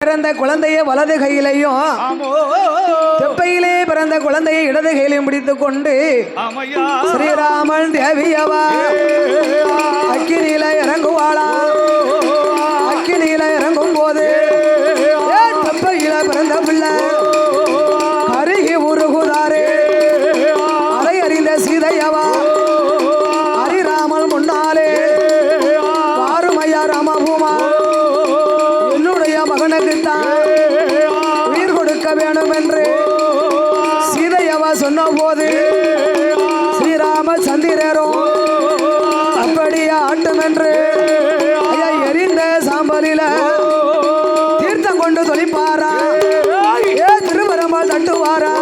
பிறந்த குழந்தையை வலது கையிலையும் தெப்பையிலே பிறந்த குழந்தையை இடது கையிலையும் பிடித்துக் கொண்டு ஸ்ரீராமன் தேவியவா அக்கினியில இறங்குவாளா. அக்கினியில இறங்கும் போது தெப்பையில பிறந்த பிள்ளை கருகி உருகுதாரே. அதை அறிந்த சீதையவா ஹரிராமல் முன்னாலே பாருமையா ராமபூமா என்னுடைய மகனுக்குத்தான் உயிர் கொடுக்க வேண்டும் என்று சீதையவா சொன்ன போது ஸ்ரீராமச்சந்திரரும் அப்படியே ஆட்டும் என்று எரிந்த சாம்பலில தீர்த்தம் கொண்டு தொலைப்பாரா. திருமரமா தட்டுவாரா.